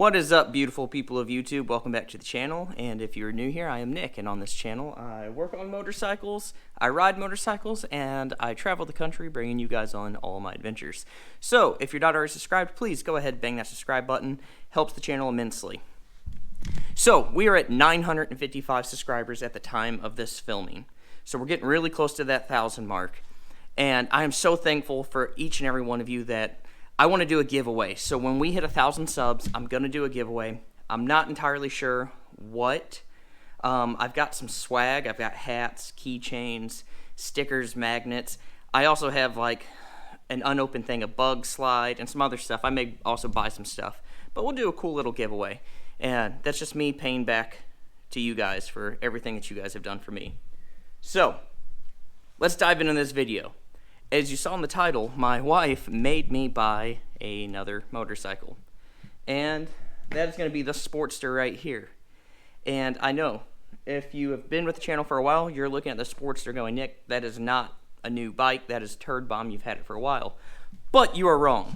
What is up, beautiful people of YouTube? Welcome back to the channel, and if you're new here, I am Nick, and on this channel I work on motorcycles, I ride motorcycles, and I travel the country bringing you guys on all my adventures. So, if you're not already subscribed, please go ahead and bang that subscribe button. Helps the channel immensely. So, we are at 955 subscribers at the time of this filming. So we're getting really close to that 1,000 mark, and I am so thankful for each and every one of you that I want to do a giveaway. So when we hit 1,000 subs, I'm going to do a giveaway. I'm not entirely sure what. I've got some swag. I've got hats, keychains, stickers, magnets. I also have like an unopened thing, a bug slide, and some other stuff. I may also buy some stuff. But we'll do a cool little giveaway. And that's just me paying back to you guys for everything that you guys have done for me. So, let's dive into this video. As you saw in the title, my wife made me buy another motorcycle. And that is going to be the Sportster right here. And I know, if you have been with the channel for a while, you're looking at the Sportster going, Nick, that is not a new bike, that is Turd Bomb, you've had it for a while. But you are wrong.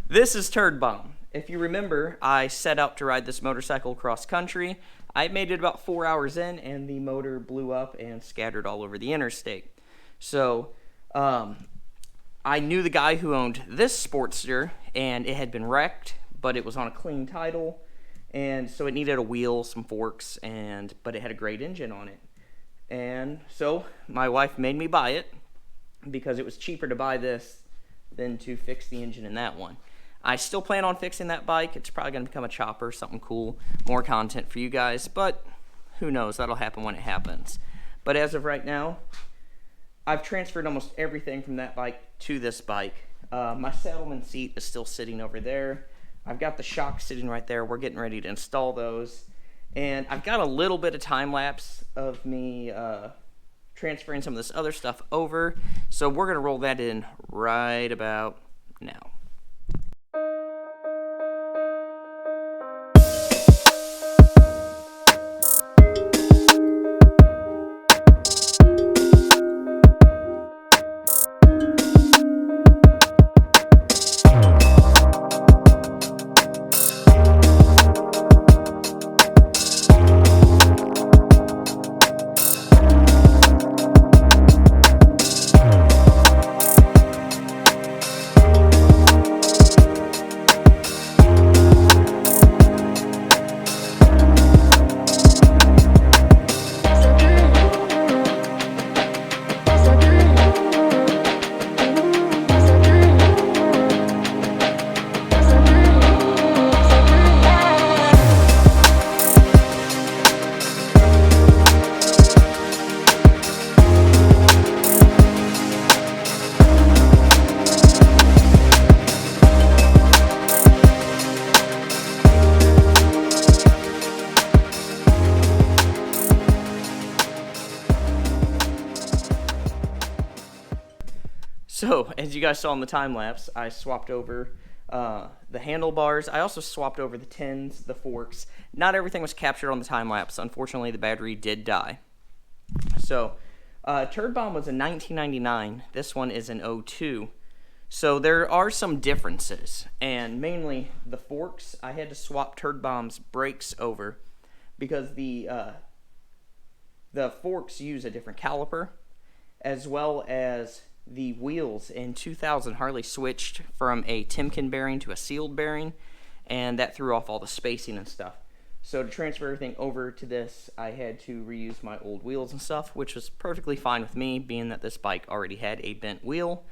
This is Turd Bomb. If you remember, I set out to ride this motorcycle cross country. I made it about 4 hours in, and the motor blew up and scattered all over the interstate. So, I knew the guy who owned this Sportster, and it had been wrecked, but it was on a clean title, and so it needed a wheel, some forks, but it had a great engine on it. And so, my wife made me buy it, because it was cheaper to buy this than to fix the engine in that one. I still plan on fixing that bike. It's probably going to become a chopper, something cool, more content for you guys, but who knows, that'll happen when it happens. But as of right now, I've transferred almost everything from that bike to this bike. My saddleman seat is still sitting over there. I've got the shocks sitting right there. We're getting ready to install those. And I've got a little bit of time lapse of me transferring some of this other stuff over, so we're going to roll that in right about now. So, as you guys saw in the time lapse, I swapped over the handlebars. I also swapped over the tins, the forks. Not everything was captured on the time lapse. Unfortunately, the battery did die. So, Turd Bomb was in 1999. This one is in 02. So, there are some differences. And mainly, the forks, I had to swap Turd Bomb's brakes over because the forks use a different caliper, as well as the wheels. In 2000, Harley switched from a Timken bearing to a sealed bearing, and that threw off all the spacing and stuff. So to transfer everything over to this, I had to reuse my old wheels and stuff, which was perfectly fine with me, being that this bike already had a bent wheel,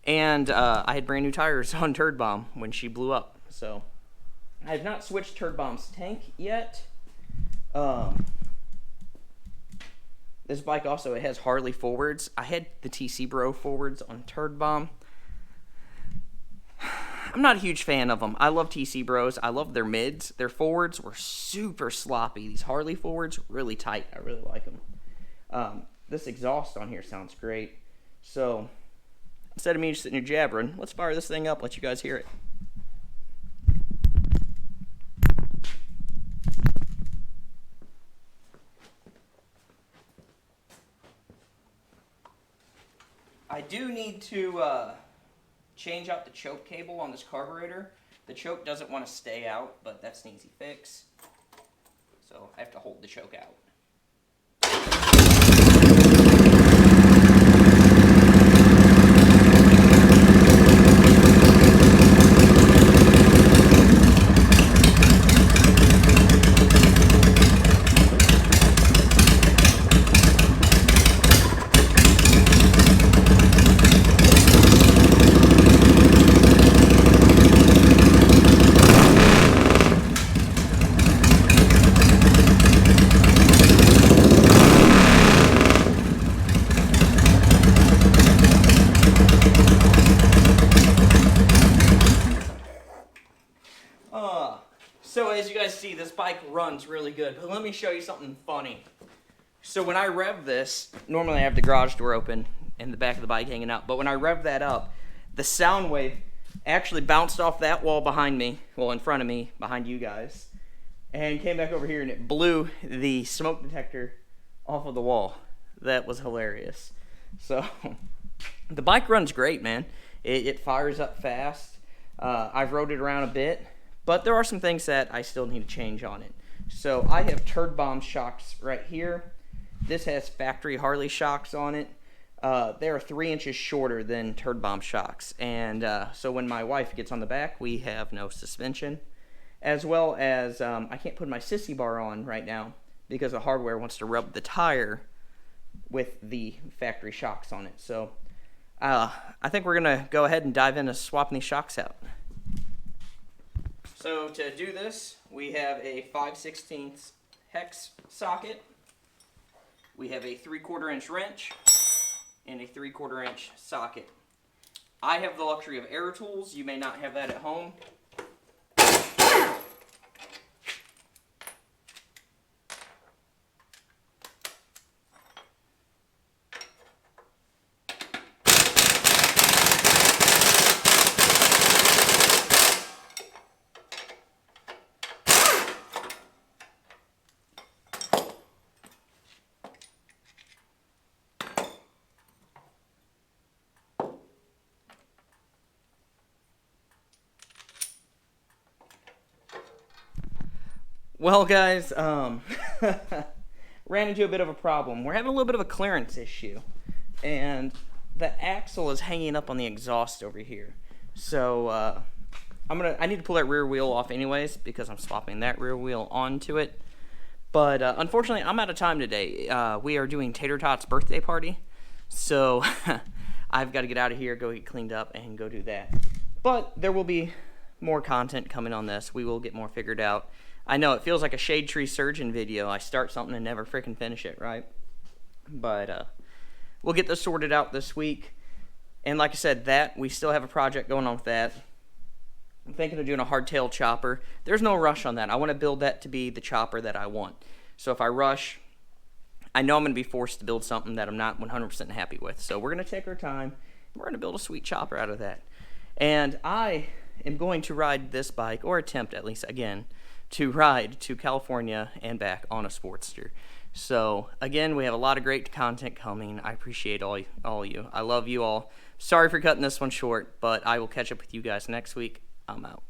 and I had brand new tires on Turd Bomb when she blew up. So I have not switched Turd Bomb's tank yet. This bike also, it has Harley forwards. I had the TC Bro forwards on Turd Bomb. I'm not a huge fan of them. I love TC Bros. I love their mids. Their forwards were super sloppy. These Harley forwards, really tight. I really like them. This exhaust on here sounds great. So, instead of me just sitting here jabbering, let's fire this thing up, let you guys hear it. I do need to change out the choke cable on this carburetor. The choke doesn't want to stay out, but that's an easy fix. So I have to hold the choke out. So as you guys see, this bike runs really good, but let me show you something funny. So when I rev this, normally I have the garage door open and the back of the bike hanging out, but when I rev that up, the sound wave actually bounced off that wall behind me, well in front of me, behind you guys, and came back over here and it blew the smoke detector off of the wall. That was hilarious. So the bike runs great, man. It fires up fast. I've rode it around a bit. But there are some things that I still need to change on it. So I have turd bomb shocks right here. This has factory Harley shocks on it. They are 3 inches shorter than turd bomb shocks. And so when my wife gets on the back, we have no suspension. As well as I can't put my sissy bar on right now because the hardware wants to rub the tire with the factory shocks on it. So I think we're going to go ahead and dive into swapping these shocks out. So to do this, we have a 5/16 hex socket, we have a 3/4 inch wrench, and a 3/4 inch socket. I have the luxury of air tools. You may not have that at home. Well, guys, ran into a bit of a problem. We're having a little bit of a clearance issue, and the axle is hanging up on the exhaust over here. So I need to pull that rear wheel off anyways because I'm swapping that rear wheel onto it. But unfortunately, I'm out of time today. We are doing Tater Tot's birthday party, so I've got to get out of here, go get cleaned up, and go do that. But there will be more content coming on this. We will get more figured out. I know it feels like a shade tree surgeon video. I start something and never freaking finish it, right? But we'll get this sorted out this week. And like I said, we still have a project going on with that. I'm thinking of doing a hardtail chopper. There's no rush on that. I want to build that to be the chopper that I want. So if I rush, I know I'm going to be forced to build something that I'm not 100% happy with. So we're going to take our time. We're going to build a sweet chopper out of that. And I am going to ride this bike, or attempt at least again, to ride to California and back on a Sportster. So again, we have a lot of great content coming. I appreciate all you. I love you all. Sorry for cutting this one short, but I will catch up with you guys next week. I'm out.